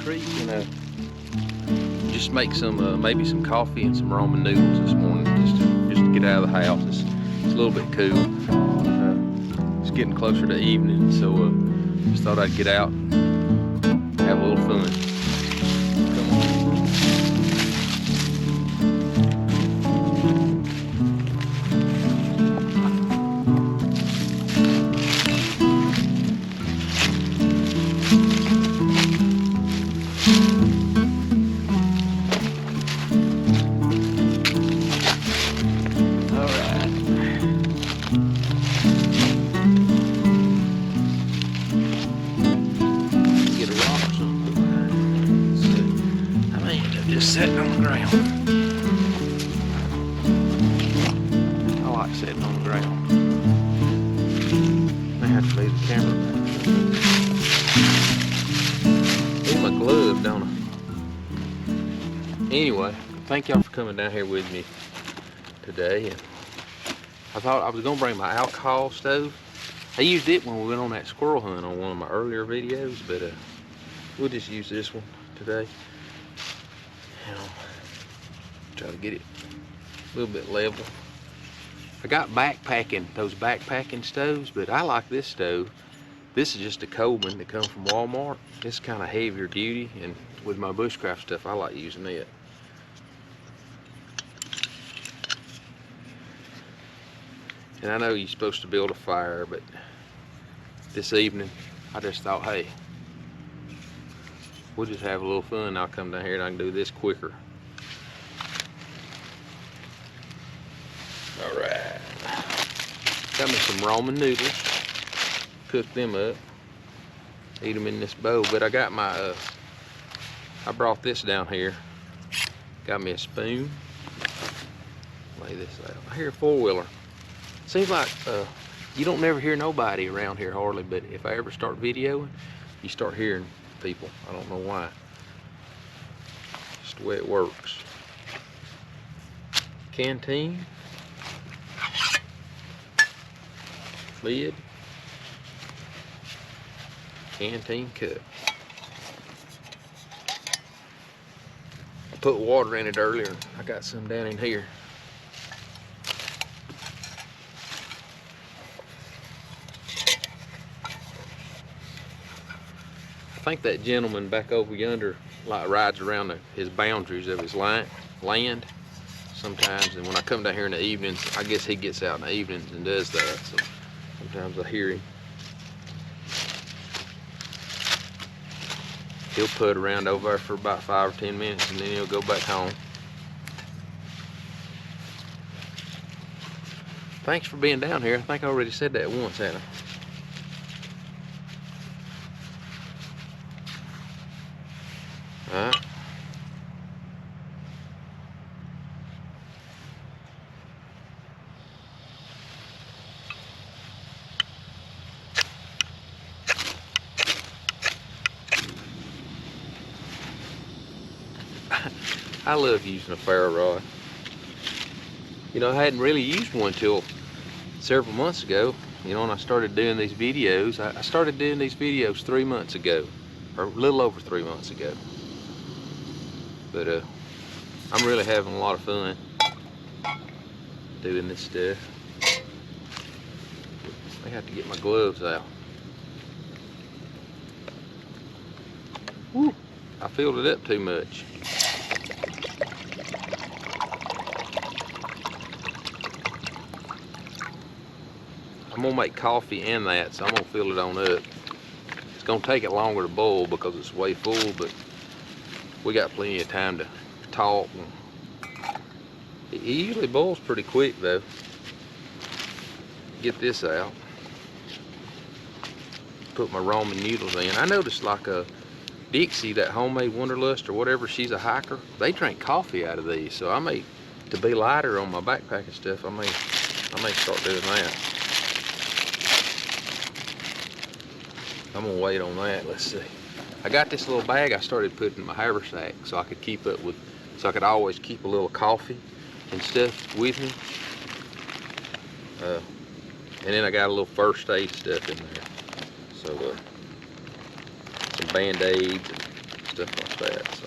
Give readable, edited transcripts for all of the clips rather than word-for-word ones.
creek and just make some maybe some coffee and some ramen noodles this morning, just to get out of the house. It's a little bit cool. It's getting closer to evening, so just thought I'd get out and have a little fun. Come on. Just sitting on the ground. I like sitting on the ground. May have to leave the camera back. Need my glove, don't I? Anyway, thank y'all for coming down here with me today. I thought I was gonna bring my alcohol stove. I used it when we went on that squirrel hunt on one of my earlier videos, but we'll just use this one today. Try to get it a little bit level. I got those backpacking stoves, but I like this stove. This is just a Coleman that comes from Walmart. It's kind of heavier duty, and with my bushcraft stuff, I like using it. And I know you're supposed to build a fire, but this evening, I just thought, hey, we'll just have a little fun. I'll come down here and I can do this quicker. All right. Got me some ramen noodles. Cook them up. Eat them in this bowl. But I got my, I brought this down here. Got me a spoon. Lay this out. I hear a four-wheeler. Seems like you don't never hear nobody around here hardly, but if I ever start videoing, you start hearing people. I don't know why. Just the way it works. Canteen. Lid. Canteen cup. I put water in it earlier. I got some down in here. I think that gentleman back over yonder like rides around his boundaries of his land sometimes, and when I come down here in the evenings, I guess he gets out in the evenings and does that, so sometimes I hear him. He'll put around over there for about 5 or 10 minutes and then he'll go back home. Thanks for being down here. I think I already said that once, hadn't I? All right. I love using a ferro rod. You know, I hadn't really used one till several months ago. You know, when I started doing these videos, I started doing these videos 3 months ago, or a little over 3 months ago. But I'm really having a lot of fun doing this stuff. I have to get my gloves out. Woo! I filled it up too much. I'm gonna make coffee and that, so I'm gonna fill it on up. It's gonna take it longer to boil because it's way full, but we got plenty of time to talk. It usually boils pretty quick though. Get this out. Put my ramen noodles in. I noticed like Dixie, that homemade Wanderlust or whatever, she's a hiker. They drink coffee out of these, so I may, to be lighter on my backpack and stuff, I may start doing that. I'm gonna wait on that. Let's see. I got this little bag I started putting in my haversack so I could keep up with, so I could always keep a little coffee and stuff with me. And then I got a little first aid stuff in there. So some Band-Aids, stuff like that. So,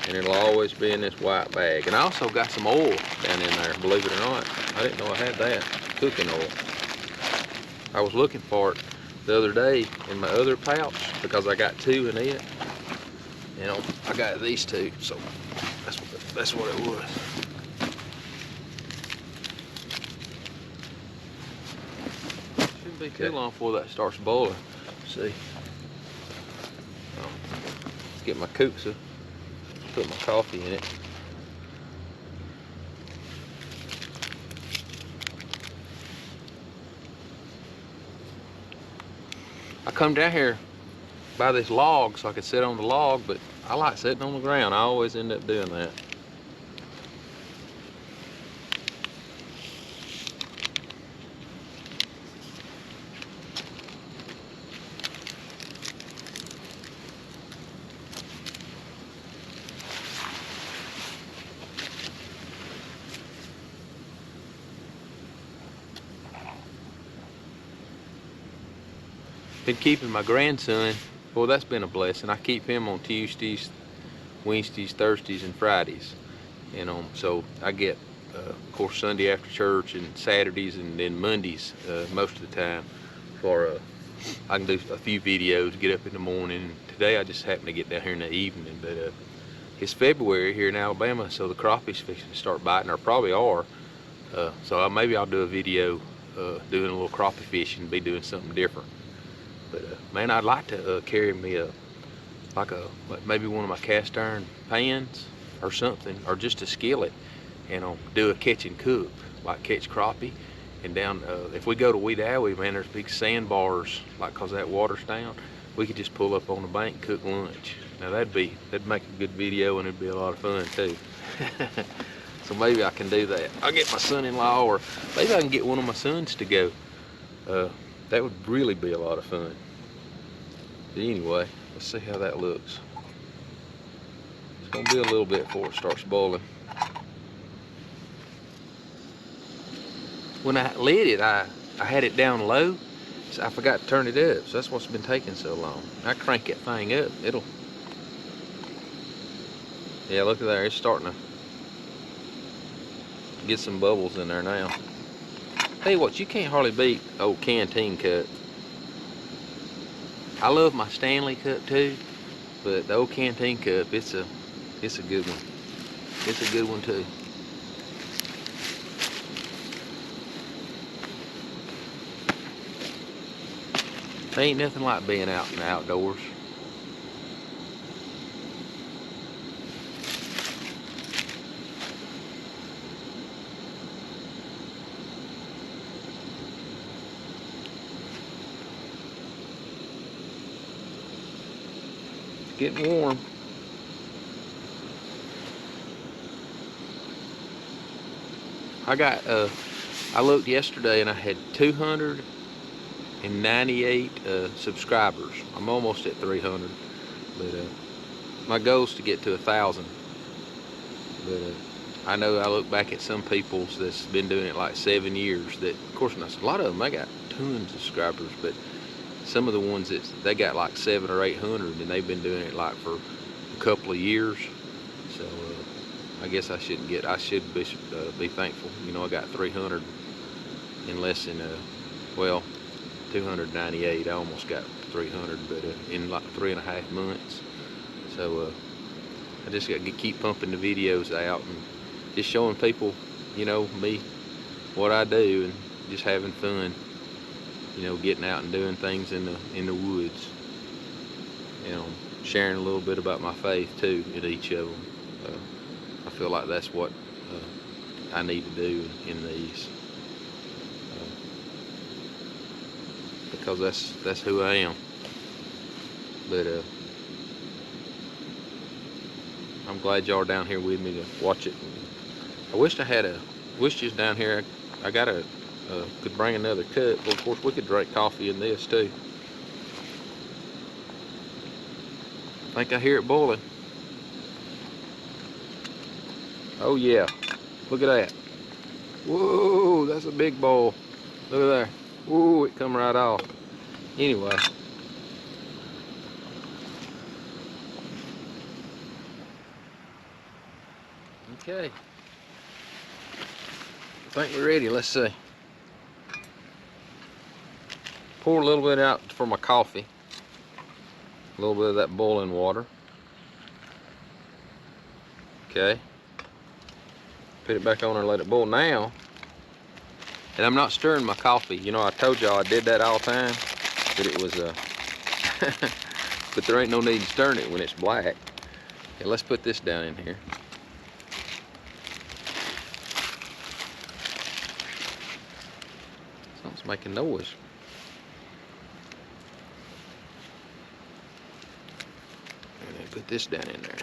and it'll always be in this white bag. And I also got some oil down in there, believe it or not. I didn't know I had that, cooking oil. I was looking for it the other day in my other pouch because I got 2 in it. You know, I got these 2, so that's what it was. Shouldn't be too long before that starts boiling. See, let's get my kuksa, put my coffee in it. I come down here by this log so I could sit on the log, but I like sitting on the ground. I always end up doing that. Been keeping my grandson, boy, that's been a blessing. I keep him on Tuesdays, Wednesdays, Thursdays, and Fridays. You know, so I get, of course, Sunday after church and Saturdays and then Mondays most of the time for I can do a few videos, get up in the morning. Today I just happened to get down here in the evening, but it's February here in Alabama, so the crappies fixing to start biting, or probably are. So maybe I'll do a video doing a little crappie fishing, be doing something different. But man, I'd like to carry me maybe one of my cast iron pans or something, or just a skillet, and do a catch and cook, like catch crappie. And down, if we go to Wedowee, man, there's big sandbars, like, cause that water's down. We could just pull up on the bank and cook lunch. Now that'd make a good video, and it'd be a lot of fun too. So maybe I can do that. I'll get my son-in-law, or maybe I can get one of my sons to go. That would really be a lot of fun. But anyway, let's see how that looks. It's gonna be a little bit before it starts boiling. When I lit it, I had it down low, so I forgot to turn it up. So that's what's been taking so long. I crank that thing up, yeah, look at there, it's starting to get some bubbles in there now. Tell you what, you can't hardly beat old Canteen cup. I love my Stanley cup too, but the old Canteen cup, it's a good one. It's a good one too. There ain't nothing like being out in the outdoors. Getting warm. I looked yesterday and I had 298 subscribers. I'm almost at 300, but my goal is to get to 1,000. But I know I look back at some people's that's been doing it like 7 years. That, of course, a lot of them, they got tons of subscribers, but some of the ones that they got like 700 or 800, and they've been doing it like for a couple of years. So I guess I should be thankful. You know, I got 300 in less than 298. I almost got 300, but in like 3.5 months. So I just got to keep pumping the videos out and just showing people, you know, me, what I do, and just having fun. You know, getting out and doing things in the woods. You know, sharing a little bit about my faith too in each of them. I feel like that's what I need to do in these, because that's who I am. But I'm glad y'all are down here with me to watch it. I wish you was down here. I could bring another cup. Well, of course, we could drink coffee in this too. I think I hear it boiling. Oh yeah, look at that. Whoa, that's a big bowl. Look at there. Whoa, it come right off. Anyway, Okay. I think we're ready. Let's see. Pour a little bit out for my coffee. A little bit of that boiling water. Okay. Put it back on and let it boil now. And I'm not stirring my coffee. You know, I told y'all I did that all the time. But it was but there ain't no need in stirring it when it's black. Okay, let's put this down in here. Something's making noise. And then put this down in there.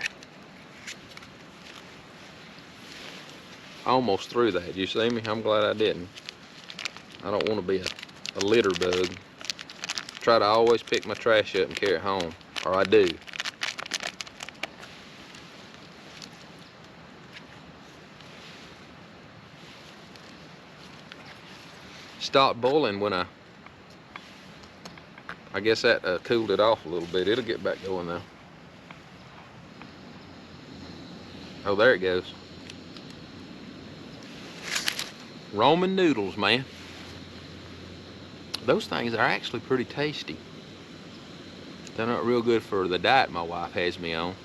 Almost through that. You see me? I'm glad I didn't. I don't want to be a litter bug. Try to always pick my trash up and carry it home, or I do. Stopped boiling when I guess that cooled it off a little bit. It'll get back going though. Oh, there it goes. Roman noodles, man. Those things are actually pretty tasty. They're not real good for the diet my wife has me on,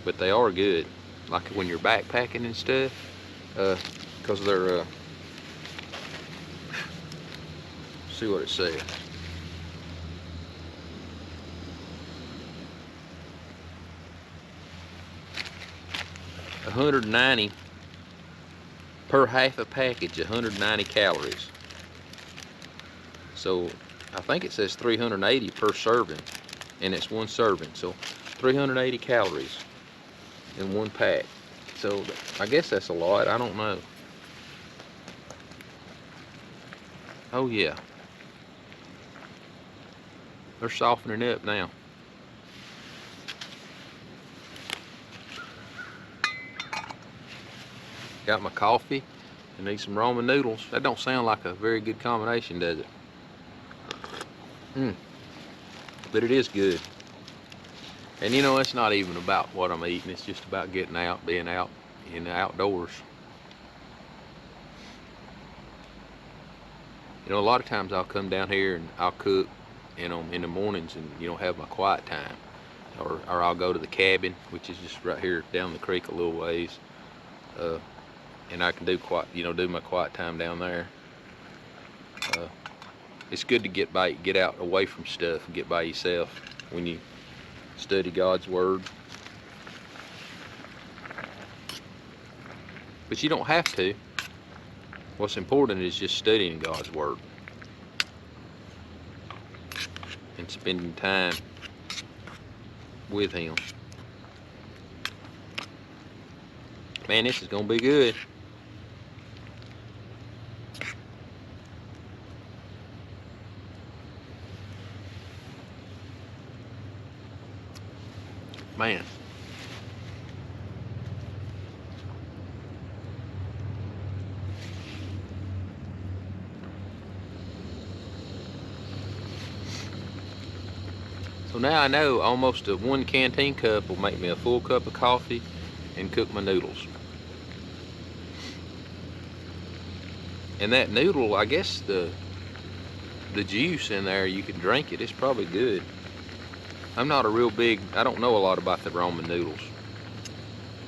but they are good. Like when you're backpacking and stuff, because they're, see what it says. $190 per half a package, 190 calories. So I think it says 380 per serving, and it's one serving. So 380 calories in one pack. So I guess that's a lot. I don't know. Oh yeah. They're softening up now. Got my coffee and need some ramen noodles. That don't sound like a very good combination, does it? But it is good. And you know, it's not even about what I'm eating. It's just about getting out, being out in the outdoors. You know, a lot of times I'll come down here and I'll cook, you know, in the mornings and, you know, have my quiet time. Or I'll go to the cabin, which is just right here down the creek a little ways. And I can do do my quiet time down there. It's good to get out away from stuff and get by yourself when you study God's Word. But you don't have to. What's important is just studying God's Word and spending time with Him. Man, this is gonna be good. Man. So now I know almost one canteen cup will make me a full cup of coffee and cook my noodles. And that noodle, I guess the juice in there, you can drink it. It's probably good. I'm not a real big, I don't know a lot about the ramen noodles.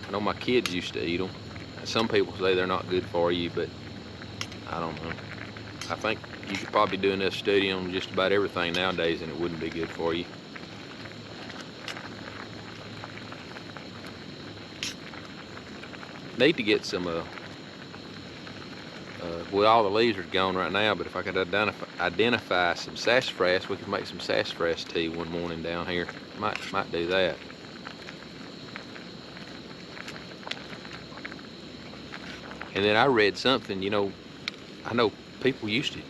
I know my kids used to eat them. Some people say they're not good for you, but I don't know. I think you could probably do enough study on just about everything nowadays and it wouldn't be good for you. Need to get some, well, all the leaves are gone right now, but if I could identify some sassafras, we could make some sassafras tea one morning down here. Might do that. And then I read something, you know, I know people used to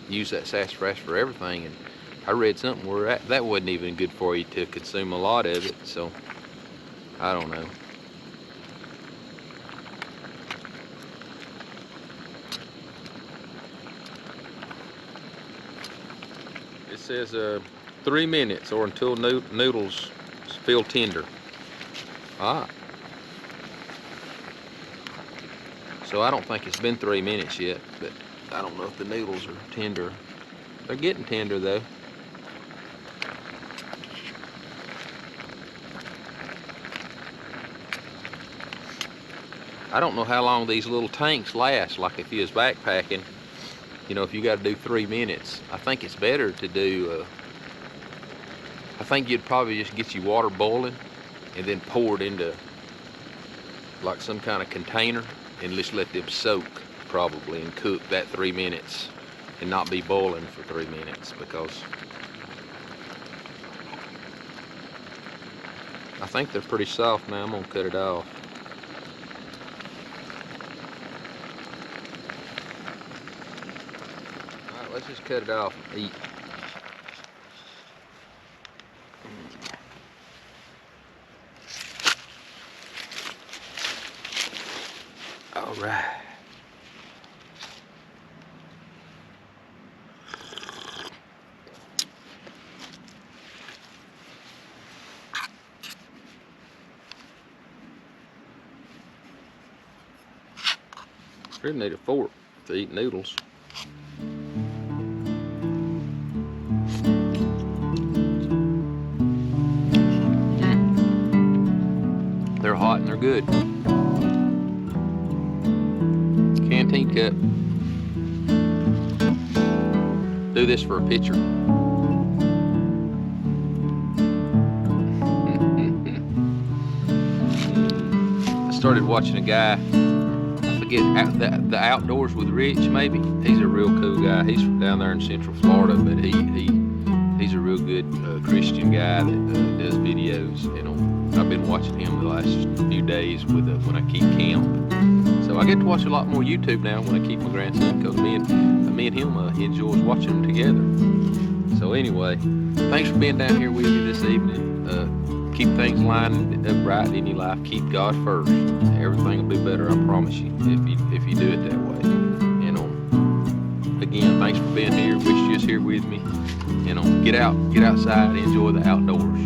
use that sassafras for everything, and I read something where that wasn't even good for you to consume a lot of it, so I don't know. It says 3 minutes or until noodles feel tender. Ah, So I don't think it's been 3 minutes yet, but I don't know if the noodles are tender. They're getting tender though. I don't know how long these little tanks last. Like if you was backpacking, you know, if you got to do 3 minutes, I think it's better to do, I think you'd probably just get your water boiling and then pour it into like some kind of container and just let them soak probably and cook that 3 minutes and not be boiling for 3 minutes, because I think they're pretty soft now. I'm gonna cut it off. Alright, let's just cut it off and eat. Alright. Really need a fork to eat noodles. They're hot and they're good. Canteen cup. Do this for a picture. I started watching a guy, I forget, the Outdoors with Rich, maybe. He's a real cool guy. He's from down there in Central Florida, but he's a real good Christian guy that does videos. You know, I've been watching him the last few days with when I keep camp. So I get to watch a lot more YouTube now when I keep my grandson, because me and him enjoys watching them together. So anyway, thanks for being down here with me this evening. Keep things lined up right in your life. Keep God first. Everything will be better, I promise you, if you do it that way. You know. Again, thanks for being here. Wish you was here with me. You know, get outside, enjoy the outdoors.